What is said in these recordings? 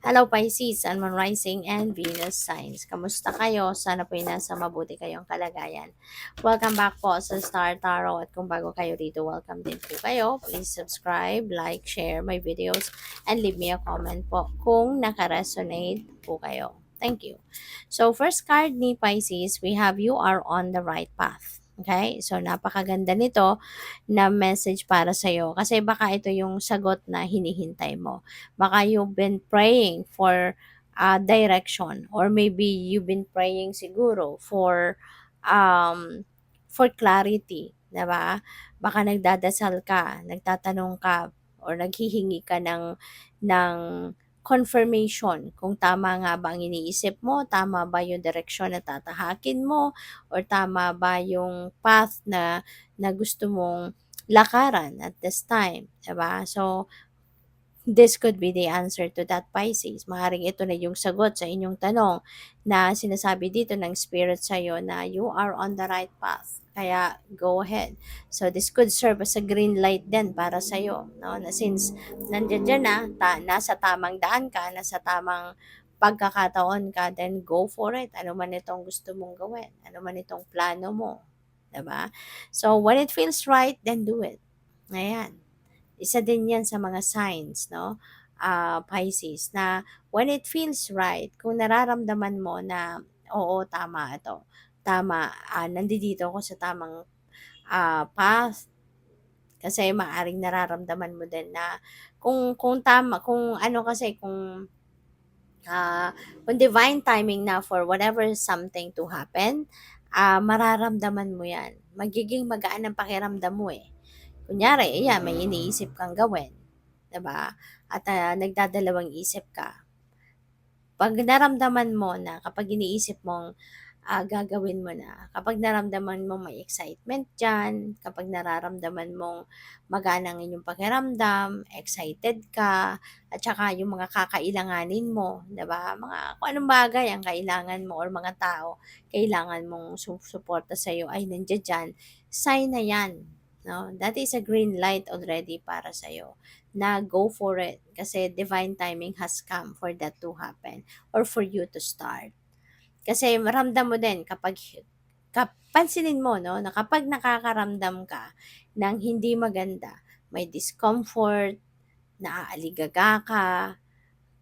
Hello Pisces, Sun, Moon, Rising, and Venus signs. Kamusta kayo? Sana po nasa mabuti kayong kalagayan. Welcome back po sa Star Tarot. At kung bago kayo dito, welcome din po kayo. Please subscribe, like, share my videos, and leave me a comment po kung naka-resonate po kayo. Thank you. So, first card ni Pisces, we have you are on the right path. Okay? So, napakaganda nito na message para sa'yo. Kasi baka ito yung sagot na hinihintay mo. Baka you've been praying for direction, or maybe you've been praying siguro for clarity, 'di ba? Baka nagdadasal ka, nagtatanong ka, or naghihingi ka ng confirmation kung tama nga ba ang iniisip mo, tama ba yung direksyon na tatahakin mo, or tama ba yung path na gusto mong lakaran at this time, 'di ba? So, this could be the answer to that, Pisces. Maaaring ito na yung sagot sa inyong tanong na sinasabi dito ng spirit sa'yo na you are on the right path. Kaya, go ahead. So, this could serve as a green light din para sa'yo. No? Na since nandiyan dyan na, nasa tamang daan ka, nasa tamang pagkakataon ka, then go for it. Ano man itong gusto mong gawin. Ano man itong plano mo. Diba? So, when it feels right, then do it. Ayan. Isa din yan sa mga signs, no? Pisces, na when it feels right, kung nararamdaman mo na, oo, tama ito. Tama, nandito ako sa tamang path. Kasi maaring nararamdaman mo din na kung tama, kung ano kasi, kung divine timing na for whatever something to happen, mararamdaman mo yan. Magiging magaan ang pakiramdam mo eh. Kunyari, ayan, may iniisip kang gawin, 'di ba? At nagdadalawang isip ka. Pag naramdaman mo na kapag iniisip mong gagawin mo na, kapag naramdaman mong may excitement diyan, kapag nararamdaman mong magaan ang inyong pakiramdam, excited ka, at saka yung mga kakailanganin mo, 'di ba? Mga kung anong bagay ang kailangan mo or mga tao kailangan mong suporta sa iyo ay nandiyan diyan, sign na 'yan, no? That is a green light already para sa iyo na go for it kasi divine timing has come for that to happen or for you to start. Kasi ramdam mo din kapag pansinin mo 'no, na kapag nakakaramdam ka ng hindi maganda, may discomfort, naaaligaga ka,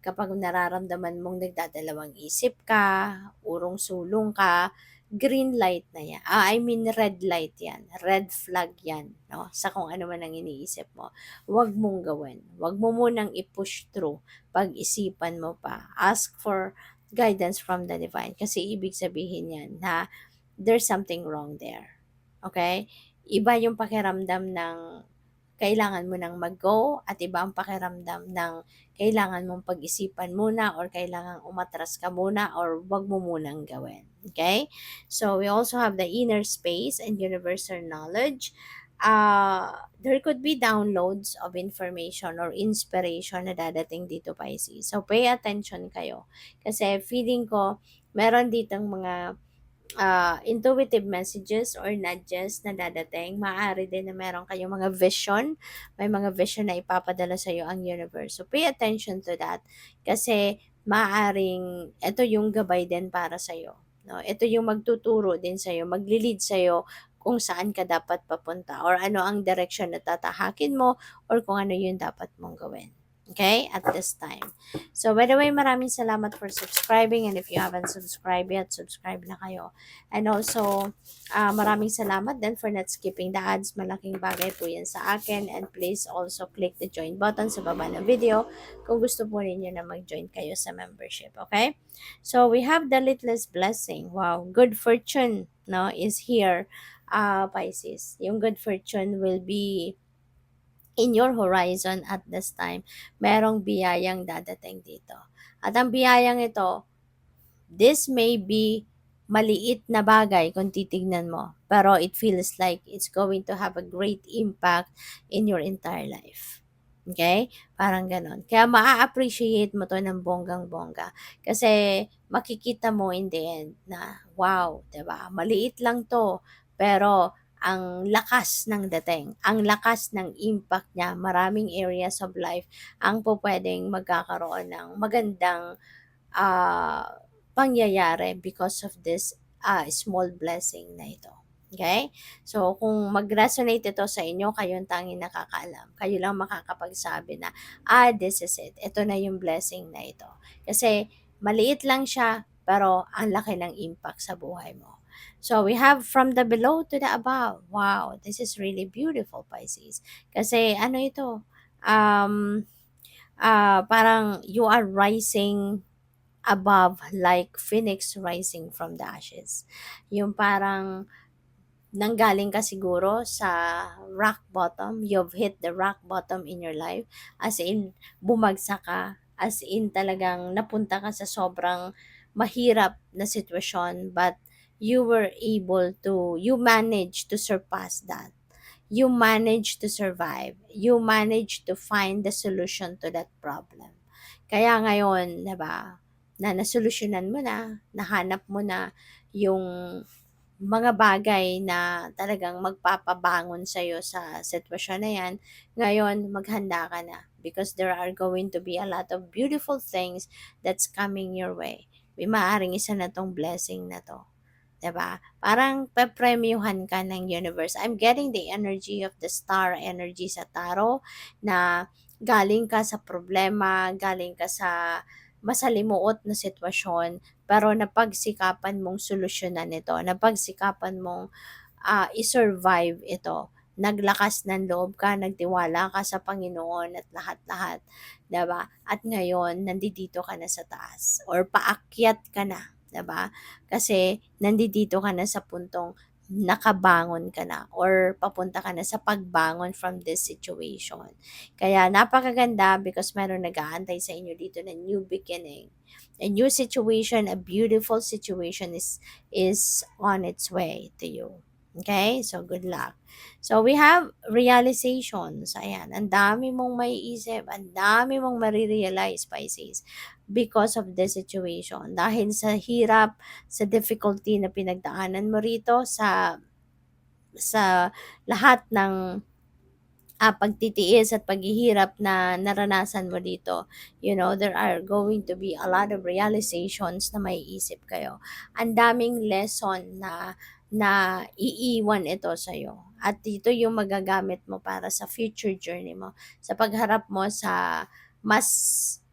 kapag nararamdaman mong nagdadalawang isip ka, urong-sulong ka, green light na 'yan. I mean red light 'yan, red flag 'yan 'no, sa kung ano man ang iniisip mo. Huwag mong gawin. Huwag mo munang i-push through. Pag-isipan mo pa. Ask for guidance from the divine kasi ibig sabihin 'yan na there's something wrong there. Okay? Iba yung pakiramdam ng kailangan mo nang mag-go at iba ang pakiramdam ng kailangan mong pag-isipan muna or kailangan umatras ka muna or wag mo munang gawin. Okay? So, we also have the inner space and universal knowledge. There could be downloads of information or inspiration na dadating dito, Pisces. So, pay attention kayo. Kasi feeling ko, meron ditong mga intuitive messages or nudges na dadating. Maaari din na meron kayong mga vision. May mga vision na ipapadala sa iyo ang universe. So, pay attention to that. Kasi, maaring, ito yung gabay din para sa iyo. No? Ito yung magtuturo din sa iyo, magli-lead sa iyo kung saan ka dapat papunta or ano ang direction na tatahakin mo or kung ano yung dapat mong gawin. Okay? At this time. So, by the way, maraming salamat for subscribing, and if you haven't subscribed yet, subscribe na kayo. And also, maraming salamat din for not skipping the ads. Malaking bagay po yan sa akin. And please also click the join button sa baba ng video kung gusto po ninyo na mag-join kayo sa membership. Okay? So, we have the Limitless Blessing. Wow, good fortune no, is here, Pisces. Yung good fortune will be in your horizon at this time. Merong biyayang dadating dito. At ang biyayang ito, this may be maliit na bagay kung titignan mo, pero it feels like it's going to have a great impact in your entire life. Okay? Parang ganon. Kaya maa-appreciate mo to ng bonggang-bongga. Kasi makikita mo in the end na, wow, 'di ba? Maliit lang to, pero ang lakas ng dating, ang lakas ng impact niya, maraming areas of life ang pupuwedeng magkakaroon ng magandang, ah, pangyayari because of this, small blessing na ito, okay. So, kung mag-resonate ito sa inyo, kayo ang tanging nakakaalam. Kayo lang makakapagsabi na, this is it. Ito na yung blessing na ito. Kasi maliit lang siya, pero ang laki ng impact sa buhay mo. So, we have from the below to the above. Wow, this is really beautiful, Pisces. Kasi ano ito, um, parang you are rising above like phoenix rising from the ashes. Yung parang nanggaling ka siguro sa rock bottom, you've hit the rock bottom in your life, as in bumagsak ka, as in talagang napunta ka sa sobrang mahirap na sitwasyon, but you managed to surpass that. You managed to survive. You managed to find the solution to that problem. Kaya ngayon, 'di ba, na nasolusyonan mo na, nahanap mo na yung mga bagay na talagang magpapabangon sa'yo sa sitwasyon na yan, ngayon maghanda ka na because there are going to be a lot of beautiful things that's coming your way. May maaaring isa na tong blessing na to. 'Di ba? Parang pepremyuhan ka ng universe. I'm getting the energy of the star energy sa tarot na galing ka sa problema, galing ka sa masalimuot na sitwasyon, pero napagsikapan mong solusyonan ito, napagsikapan mong i-survive ito. Naglakas ng loob ka, nagtiwala ka sa Panginoon at lahat-lahat, 'di ba? At ngayon, nandito ka na sa taas or paakyat ka na, 'di ba? Kasi nandito ka na sa puntong nakabangon ka na or papunta ka na sa pagbangon from this situation. Kaya napakaganda because meron nag-aantay sa inyo dito na new beginning. A new situation, a beautiful situation is on its way to you. Okay? So, good luck. So, we have realizations. Ayan, ang dami mong maiisip, ang dami mong marirealize, Pisces, because of the situation. Dahil sa hirap, sa difficulty na pinagdaanan mo rito, sa lahat ng pagtitiis at paghihirap na naranasan mo dito, there are going to be a lot of realizations na may isip kayo. Ang daming lesson na iiwan ito sa'yo. At dito yung magagamit mo para sa future journey mo. Sa pagharap mo sa mas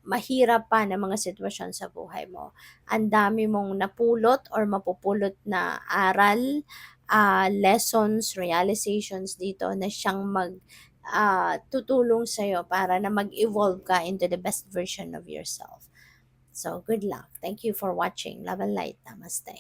mahirap pa na mga sitwasyon sa buhay mo. Ang dami mong napulot or mapupulot na aral, lessons, realizations dito na siyang tutulong sa'yo para na mag-evolve ka into the best version of yourself. So, good luck. Thank you for watching. Love and light. Namaste.